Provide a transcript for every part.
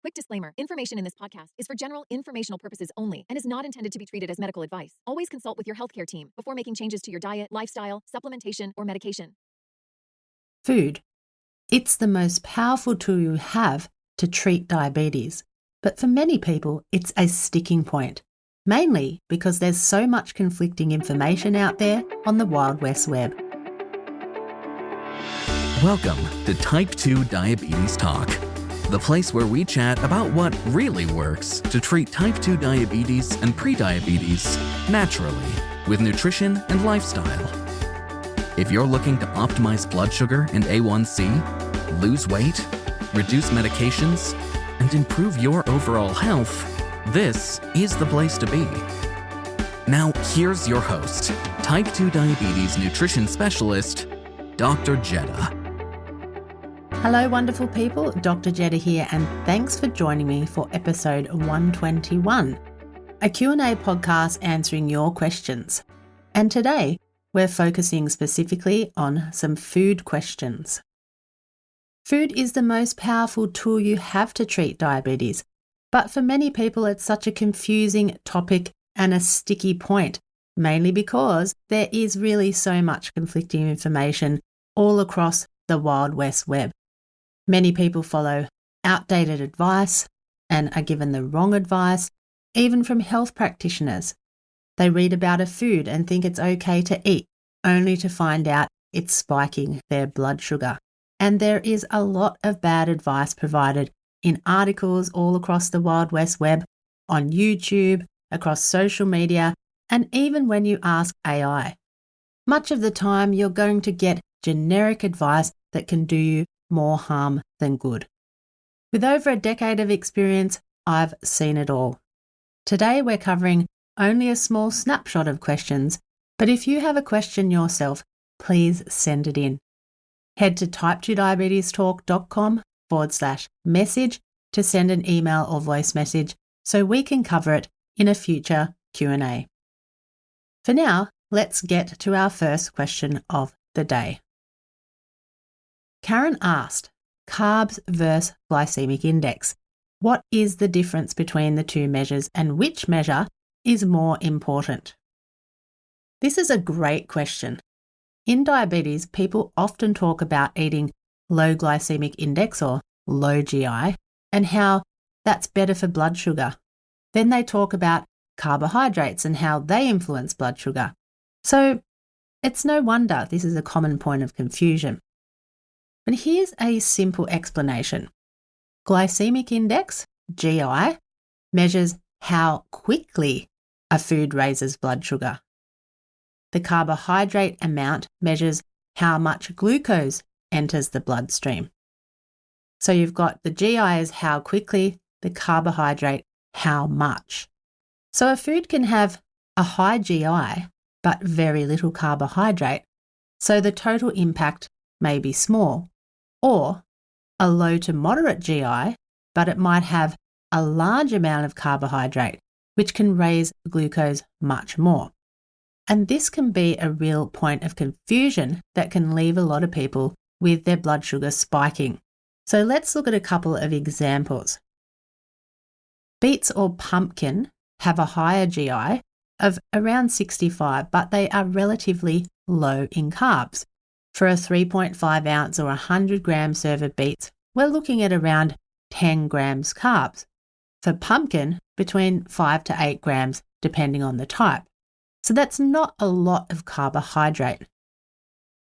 Quick disclaimer, information in this podcast is for general informational purposes only and is not intended to be treated as medical advice. Always consult with your healthcare team before making changes to your diet, lifestyle, supplementation, or medication. Food. It's the most powerful tool you have to treat diabetes, but for many people, it's a sticking point, mainly because there's so much conflicting information out there on the Wild West Web. Welcome to Type 2 Diabetes Talk, the place where we chat about what really works to treat type 2 diabetes and prediabetes naturally with nutrition and lifestyle. If you're looking to optimize blood sugar and A1C, lose weight, reduce medications, and improve your overall health, this is the place to be. Now, here's your host, Type 2 Diabetes Nutrition Specialist, Dr. Jedha. Hello, wonderful people. Dr. Jedha here, and thanks for joining me for episode 121, a Q&A podcast answering your questions. And today, we're focusing specifically on some food questions. Food is the most powerful tool you have to treat diabetes, but for many people, it's such a confusing topic and a sticky point, mainly because there is really so much conflicting information all across the Wild West Web. Many people follow outdated advice and are given the wrong advice, even from health practitioners. They read about a food and think it's okay to eat, only to find out it's spiking their blood sugar. And there is a lot of bad advice provided in articles all across the Wild West Web, on YouTube, across social media, and even when you ask AI. Much of the time, you're going to get generic advice that can do you more harm than good. With over a decade of experience, I've seen it all. Today, we're covering only a small snapshot of questions, but if you have a question yourself, please send it in. Head to type2diabetestalk.com/message to send an email or voice message so we can cover it in a future Q&A. For now, let's get to our first question of the day. Karen asked, carbs versus glycemic index. What is the difference between the two measures and which measure is more important? This is a great question. In diabetes, people often talk about eating low glycemic index or low GI and how that's better for blood sugar. Then they talk about carbohydrates and how they influence blood sugar. So it's no wonder this is a common point of confusion. But here's a simple explanation. Glycemic index, GI, measures how quickly a food raises blood sugar. The carbohydrate amount measures how much glucose enters the bloodstream. So you've got the GI is how quickly, the carbohydrate, how much. So a food can have a high GI but very little carbohydrate, so the total impact may be small. Or a low to moderate GI, but it might have a large amount of carbohydrate, which can raise glucose much more. And this can be a real point of confusion that can leave a lot of people with their blood sugar spiking. So let's look at a couple of examples. Beets or pumpkin have a higher GI of around 65, but they are relatively low in carbs. For a 3.5 ounce or 100 gram serve of beets, we're looking at around 10 grams carbs. For pumpkin, between 5 to 8 grams, depending on the type. So that's not a lot of carbohydrate.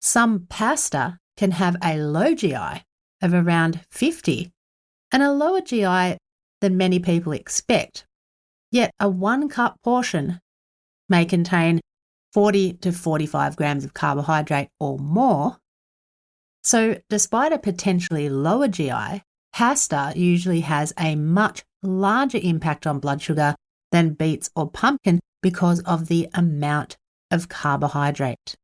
Some pasta can have a low GI of around 50 and a lower GI than many people expect. Yet a 1 cup portion may contain 40 to 45 grams of carbohydrate or more. So despite a potentially lower GI, pasta usually has a much larger impact on blood sugar than beets or pumpkin because of the amount of carbohydrate.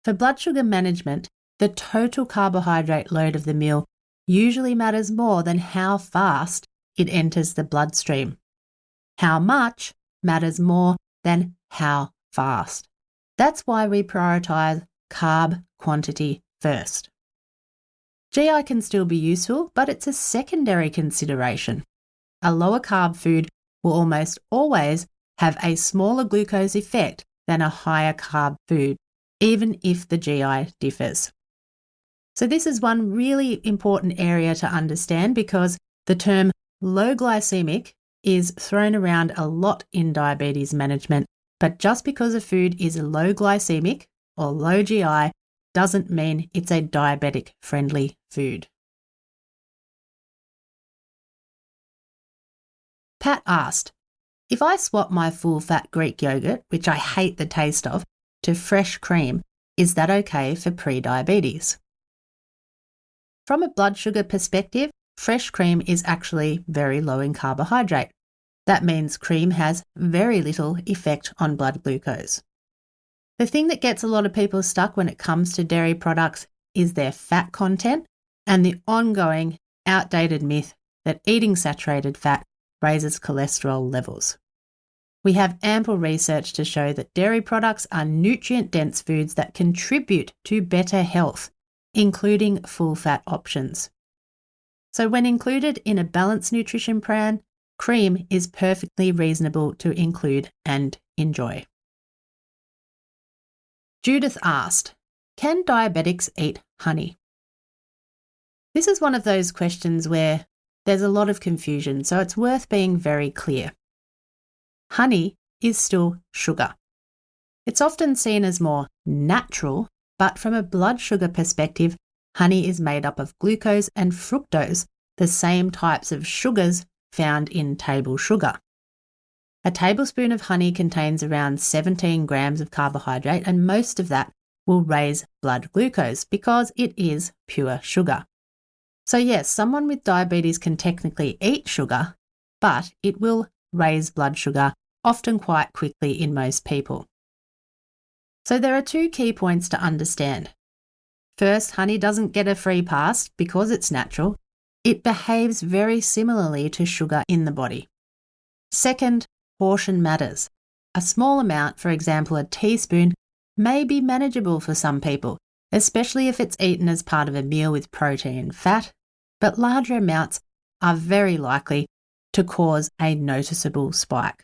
For blood sugar management, the total carbohydrate load of the meal usually matters more than how fast it enters the bloodstream. How much matters more than how fast. That's why we prioritize carb quantity first. GI can still be useful, but it's a secondary consideration. A lower carb food will almost always have a smaller glucose effect than a higher carb food, even if the GI differs. So this is one really important area to understand because the term low glycemic is thrown around a lot in diabetes management, but just because a food is low glycemic or low GI doesn't mean it's a diabetic-friendly food. Pat asked, if I swap my full-fat Greek yogurt, which I hate the taste of, to fresh cream, is that okay for pre-diabetes? From a blood sugar perspective, fresh cream is actually very low in carbohydrate. That means cream has very little effect on blood glucose. The thing that gets a lot of people stuck when it comes to dairy products is their fat content and the ongoing outdated myth that eating saturated fat raises cholesterol levels. We have ample research to show that dairy products are nutrient-dense foods that contribute to better health, including full-fat options. So when included in a balanced nutrition plan, cream is perfectly reasonable to include and enjoy. Judith asked, can diabetics eat honey? This is one of those questions where there's a lot of confusion, so it's worth being very clear. Honey is still sugar. It's often seen as more natural, but from a blood sugar perspective, honey is made up of glucose and fructose, the same types of sugars found in table sugar. A tablespoon of honey contains around 17 grams of carbohydrate, and most of that will raise blood glucose because it is pure sugar. So yes, someone with diabetes can technically eat sugar, but it will raise blood sugar, often quite quickly in most people. So there are two key points to understand. First, honey doesn't get a free pass because it's natural. It behaves very similarly to sugar in the body. Second, portion matters. A small amount, for example a teaspoon, may be manageable for some people, especially if it's eaten as part of a meal with protein and fat, but larger amounts are very likely to cause a noticeable spike.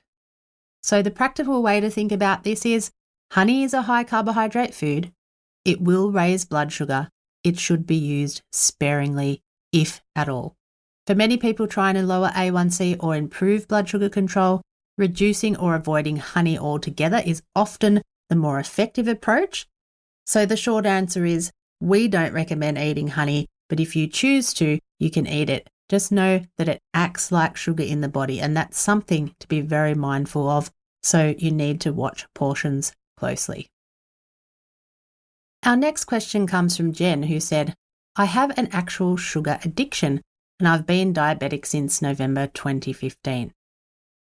So the practical way to think about this is honey is a high carbohydrate food. It will raise blood sugar. It should be used sparingly, if at all. For many people trying to lower A1C or improve blood sugar control, reducing or avoiding honey altogether is often the more effective approach. So the short answer is we don't recommend eating honey, but if you choose to, you can eat it. Just know that it acts like sugar in the body, and that's something to be very mindful of, so you need to watch portions closely. Our next question comes from Jen, who said, I have an actual sugar addiction and I've been diabetic since November 2015.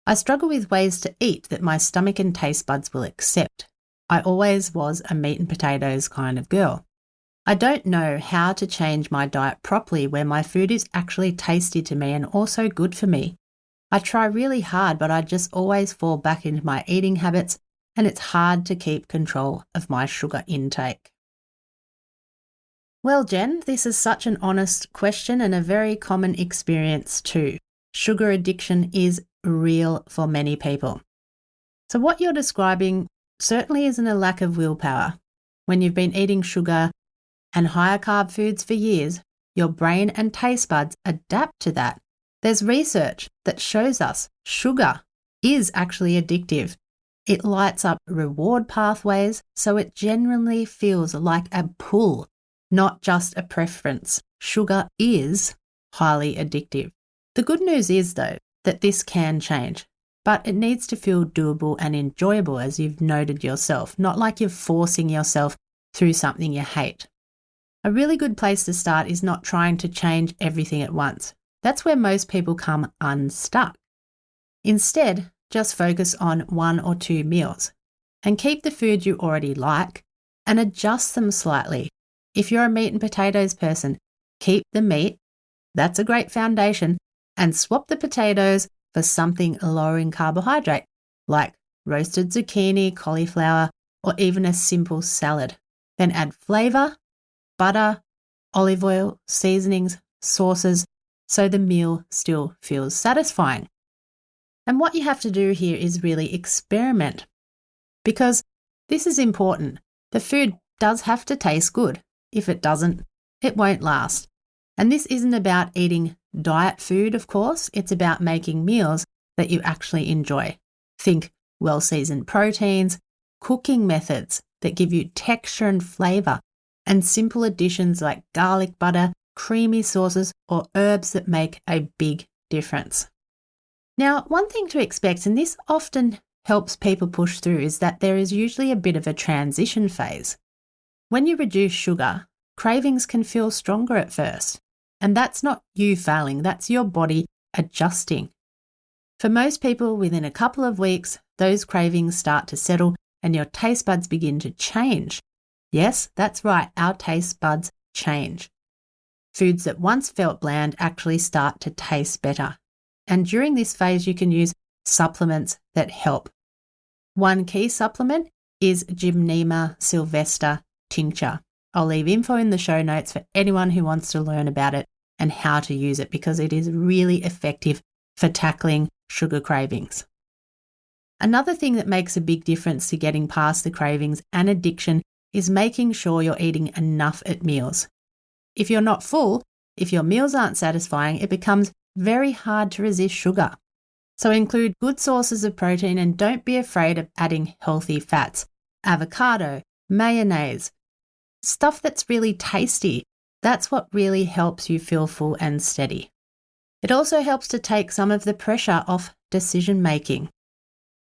I struggle with ways to eat that my stomach and taste buds will accept. I always was a meat and potatoes kind of girl. I don't know how to change my diet properly where my food is actually tasty to me and also good for me. I try really hard, but I just always fall back into my eating habits and it's hard to keep control of my sugar intake. Well, Jen, this is such an honest question and a very common experience too. Sugar addiction is real for many people. So what you're describing certainly isn't a lack of willpower. When you've been eating sugar and higher carb foods for years, your brain and taste buds adapt to that. There's research that shows us sugar is actually addictive. It lights up reward pathways, so it genuinely feels like a pull, not just a preference. Sugar is highly addictive. The good news is, though, that this can change, but it needs to feel doable and enjoyable, as you've noted yourself, not like you're forcing yourself through something you hate. A really good place to start is not trying to change everything at once. That's where most people come unstuck. Instead, just focus on 1 or 2 meals and keep the food you already like and adjust them slightly. If you're a meat and potatoes person, keep the meat, that's a great foundation, and swap the potatoes for something lower in carbohydrate, like roasted zucchini, cauliflower, or even a simple salad. Then add flavour, butter, olive oil, seasonings, sauces, so the meal still feels satisfying. And what you have to do here is really experiment, because this is important. The food does have to taste good. If it doesn't, it won't last. And this isn't about eating diet food, of course. It's about making meals that you actually enjoy. Think well-seasoned proteins, cooking methods that give you texture and flavour, and simple additions like garlic butter, creamy sauces, or herbs that make a big difference. Now, one thing to expect, and this often helps people push through, is that there is usually a bit of a transition phase. When you reduce sugar, cravings can feel stronger at first. And that's not you failing, that's your body adjusting. For most people, within a couple of weeks, those cravings start to settle and your taste buds begin to change. Yes, that's right, our taste buds change. Foods that once felt bland actually start to taste better. And during this phase, you can use supplements that help. One key supplement is Gymnema sylvestre tincture. I'll leave info in the show notes for anyone who wants to learn about it and how to use it, because it is really effective for tackling sugar cravings. Another thing that makes a big difference to getting past the cravings and addiction is making sure you're eating enough at meals. If you're not full, if your meals aren't satisfying, it becomes very hard to resist sugar. So include good sources of protein and don't be afraid of adding healthy fats. Avocado, mayonnaise, stuff that's really tasty. That's what really helps you feel full and steady. It also helps to take some of the pressure off decision making.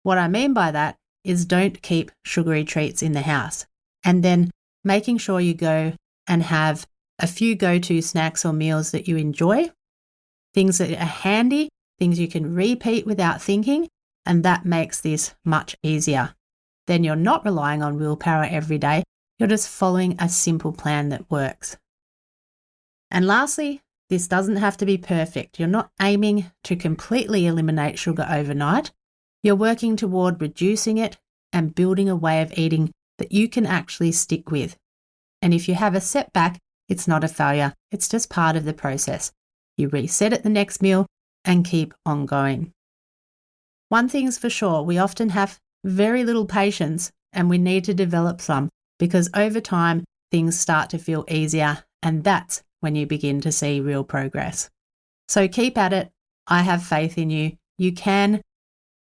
What I mean by that is don't keep sugary treats in the house, and then making sure you go and have a few go-to snacks or meals that you enjoy, things that are handy, things you can repeat without thinking, and that makes this much easier. Then you're not relying on willpower every day, you're just following a simple plan that works. And lastly, this doesn't have to be perfect. You're not aiming to completely eliminate sugar overnight. You're working toward reducing it and building a way of eating that you can actually stick with. And if you have a setback, it's not a failure. It's just part of the process. You reset at the next meal and keep on going. One thing's for sure, we often have very little patience and we need to develop some, because over time things start to feel easier, and that's when you begin to see real progress. So keep at it. I have faith in you. You can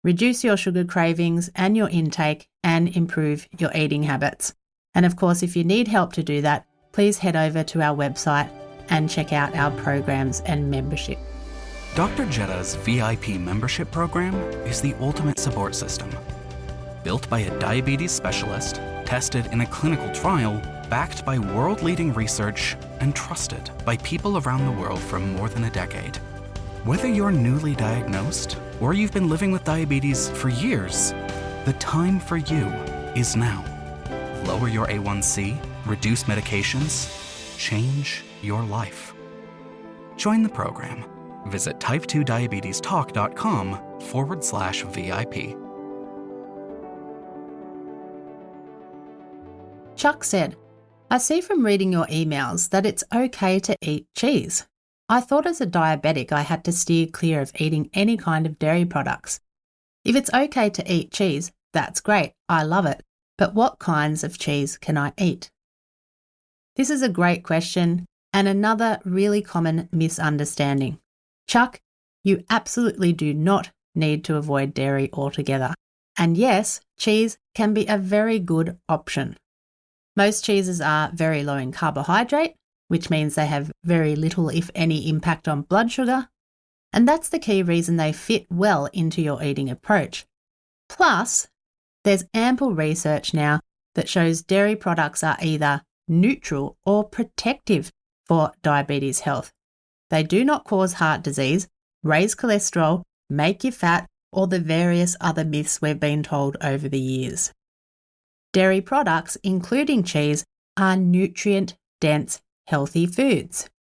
reduce your sugar cravings and your intake and improve your eating habits. And of course, if you need help to do that, please head over to our website and check out our programs and membership. Dr. Jedha's VIP membership program is the ultimate support system. Built by a diabetes specialist, tested in a clinical trial, backed by world-leading research, and trusted by people around the world for more than a decade. Whether you're newly diagnosed or you've been living with diabetes for years, the time for you is now. Lower your A1C, reduce medications, change your life. Join the program. Visit type2diabetestalk.com/VIP. Chuck said, I see from reading your emails that it's okay to eat cheese. I thought as a diabetic I had to steer clear of eating any kind of dairy products. If it's okay to eat cheese, that's great. I love it. But what kinds of cheese can I eat? This is a great question and another really common misunderstanding. Chuck, you absolutely do not need to avoid dairy altogether. And yes, cheese can be a very good option. Most cheeses are very low in carbohydrate, which means they have very little, if any, impact on blood sugar. And that's the key reason they fit well into your eating approach. Plus, there's ample research now that shows dairy products are either neutral or protective for diabetes health. They do not cause heart disease, raise cholesterol, make you fat, or the various other myths we've been told over the years. Dairy products, including cheese, are nutrient-dense, healthy foods.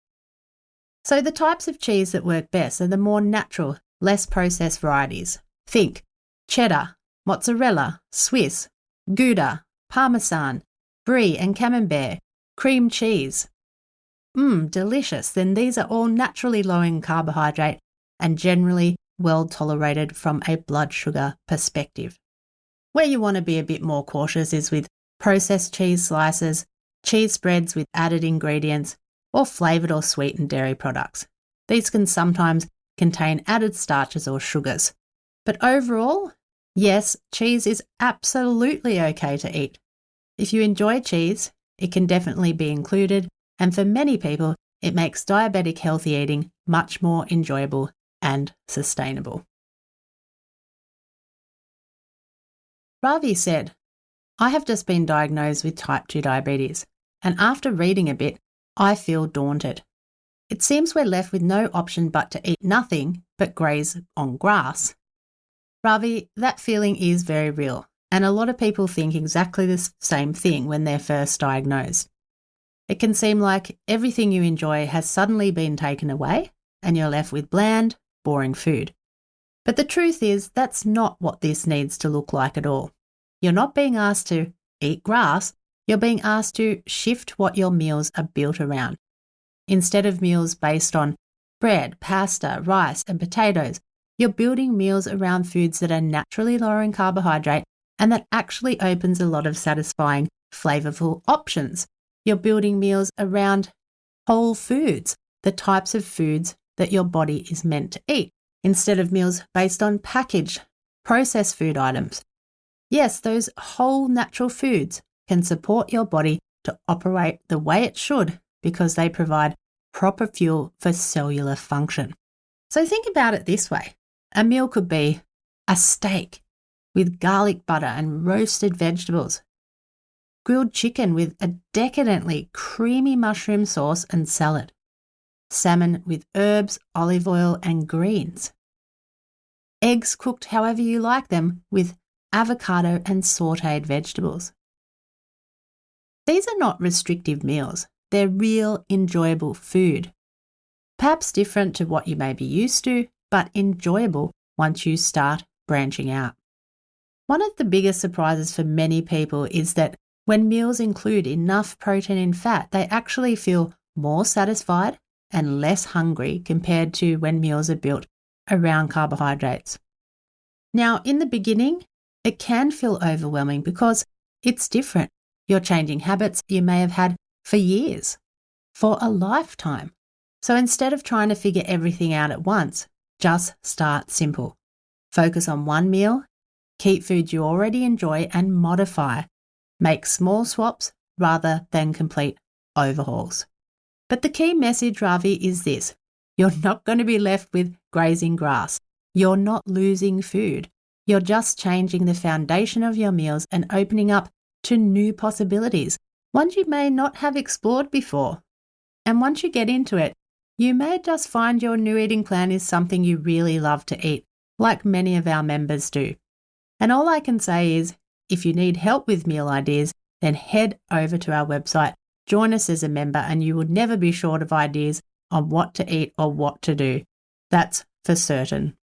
So the types of cheese that work best are the more natural, less processed varieties. Think cheddar, mozzarella, Swiss, Gouda, Parmesan, Brie and Camembert, cream cheese. delicious, then these are all naturally low in carbohydrate and generally well tolerated from a blood sugar perspective. Where you want to be a bit more cautious is with processed cheese slices, cheese spreads with added ingredients, or flavoured or sweetened dairy products. These can sometimes contain added starches or sugars. But overall, yes, cheese is absolutely okay to eat. If you enjoy cheese, it can definitely be included, and for many people, it makes diabetic healthy eating much more enjoyable and sustainable. Ravi said, I have just been diagnosed with type 2 diabetes, and after reading a bit, I feel daunted. It seems we're left with no option but to eat nothing but graze on grass. Ravi, that feeling is very real, and a lot of people think exactly the same thing when they're first diagnosed. It can seem like everything you enjoy has suddenly been taken away, and you're left with bland, boring food. But the truth is that's not what this needs to look like at all. You're not being asked to eat grass, you're being asked to shift what your meals are built around. Instead of meals based on bread, pasta, rice and potatoes, you're building meals around foods that are naturally lower in carbohydrate and that actually opens a lot of satisfying, flavourful options. You're building meals around whole foods, the types of foods that your body is meant to eat, instead of meals based on packaged, processed food items. Yes, those whole natural foods can support your body to operate the way it should because they provide proper fuel for cellular function. So think about it this way. A meal could be a steak with garlic butter and roasted vegetables, grilled chicken with a decadently creamy mushroom sauce and salad, salmon with herbs, olive oil and greens, eggs cooked however you like them with avocado and sautéed vegetables. These are not restrictive meals. They're real, enjoyable food. Perhaps different to what you may be used to, but enjoyable once you start branching out. One of the biggest surprises for many people is that when meals include enough protein and fat, they actually feel more satisfied and less hungry compared to when meals are built around carbohydrates. Now, in the beginning, it can feel overwhelming because it's different. You're changing habits you may have had for years, for a lifetime. So instead of trying to figure everything out at once, just start simple. Focus on one meal, keep foods you already enjoy and modify. Make small swaps rather than complete overhauls. But the key message, Ravi, is this. You're not going to be left with grazing grass. You're not losing food. You're just changing the foundation of your meals and opening up to new possibilities, ones you may not have explored before. And once you get into it, you may just find your new eating plan is something you really love to eat, like many of our members do. And all I can say is, if you need help with meal ideas, then head over to our website, join us as a member, and you will never be short of ideas on what to eat or what to do. That's for certain.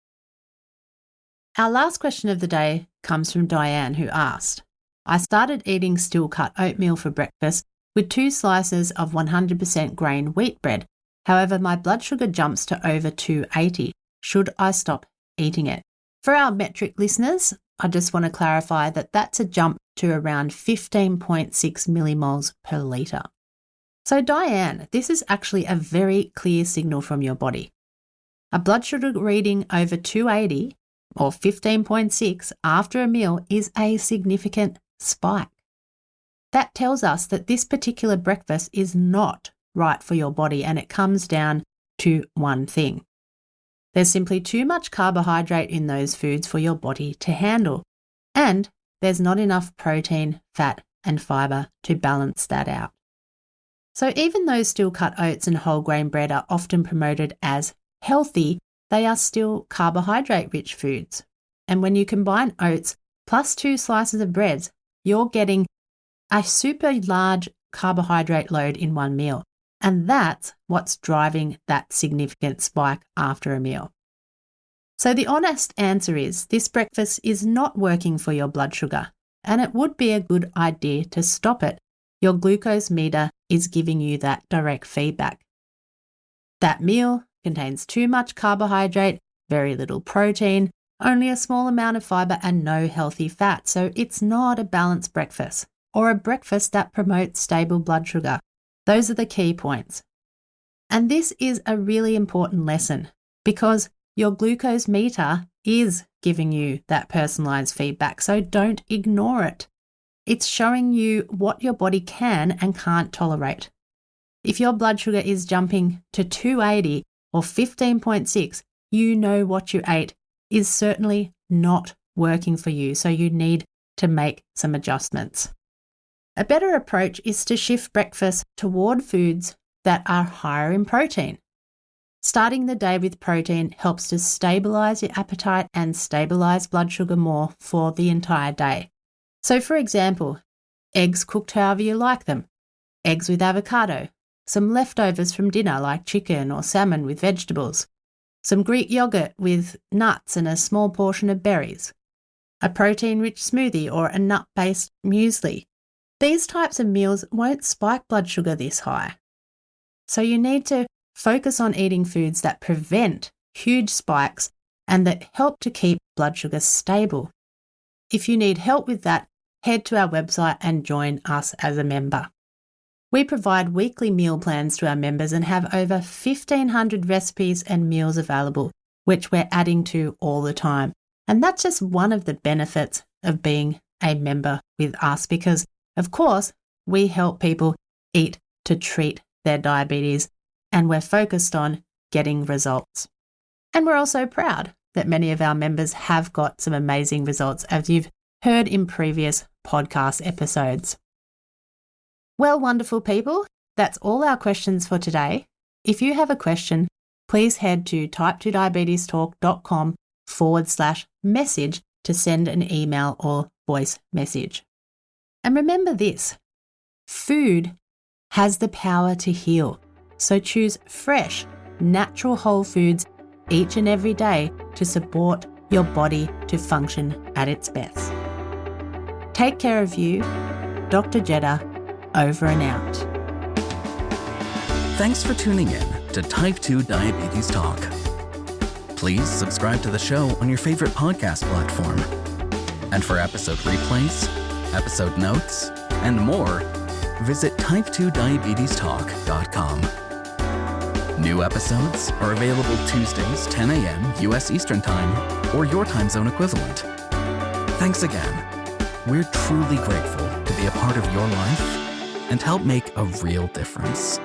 Our last question of the day comes from Diane, who asked, I started eating still-cut oatmeal for breakfast with 2 slices of 100% grain wheat bread. However, my blood sugar jumps to over 280. Should I stop eating it? For our metric listeners, I just want to clarify that that's a jump to around 15.6 millimoles per litre. So Diane, this is actually a very clear signal from your body. A blood sugar reading over 280 or 15.6 after a meal is a significant spike. That tells us that this particular breakfast is not right for your body, and it comes down to one thing. There's simply too much carbohydrate in those foods for your body to handle, and there's not enough protein, fat and fibre to balance that out. So even though still-cut oats and whole grain bread are often promoted as healthy, they are still carbohydrate-rich foods. And when you combine oats plus 2 slices of breads, you're getting a super large carbohydrate load in one meal. And that's what's driving that significant spike after a meal. So the honest answer is this breakfast is not working for your blood sugar, and it would be a good idea to stop it. Your glucose meter is giving you that direct feedback. That meal contains too much carbohydrate, very little protein, only a small amount of fiber and no healthy fat. So it's not a balanced breakfast or a breakfast that promotes stable blood sugar. Those are the key points. And this is a really important lesson because your glucose meter is giving you that personalized feedback. So don't ignore it. It's showing you what your body can and can't tolerate. If your blood sugar is jumping to 280 or 15.6, you know what you ate is certainly not working for you, so you need to make some adjustments. A better approach is to shift breakfast toward foods that are higher in protein. Starting the day with protein helps to stabilise your appetite and stabilise blood sugar more for the entire day. So for example, eggs cooked however you like them, eggs with avocado, some leftovers from dinner like chicken or salmon with vegetables, some Greek yogurt with nuts and a small portion of berries, a protein-rich smoothie or a nut-based muesli. These types of meals won't spike blood sugar this high. So you need to focus on eating foods that prevent huge spikes and that help to keep blood sugar stable. If you need help with that, head to our website and join us as a member. We provide weekly meal plans to our members and have over 1,500 recipes and meals available, which we're adding to all the time. And that's just one of the benefits of being a member with us because, of course, we help people eat to treat their diabetes and we're focused on getting results. And we're also proud that many of our members have got some amazing results, as you've heard in previous podcast episodes. Well, wonderful people, that's all our questions for today. If you have a question, please head to type2diabetestalk.com/message to send an email or voice message. And remember this, food has the power to heal. So choose fresh, natural whole foods each and every day to support your body to function at its best. Take care of you. Dr. Jedha, over and out. Thanks for tuning in to Type 2 Diabetes Talk. Please subscribe to the show on your favorite podcast platform. And for episode replays, episode notes, and more, visit type2diabetestalk.com. New episodes are available Tuesdays, 10 a.m. U.S. Eastern Time, or your time zone equivalent. Thanks again. We're truly grateful to be a part of your life and help make a real difference.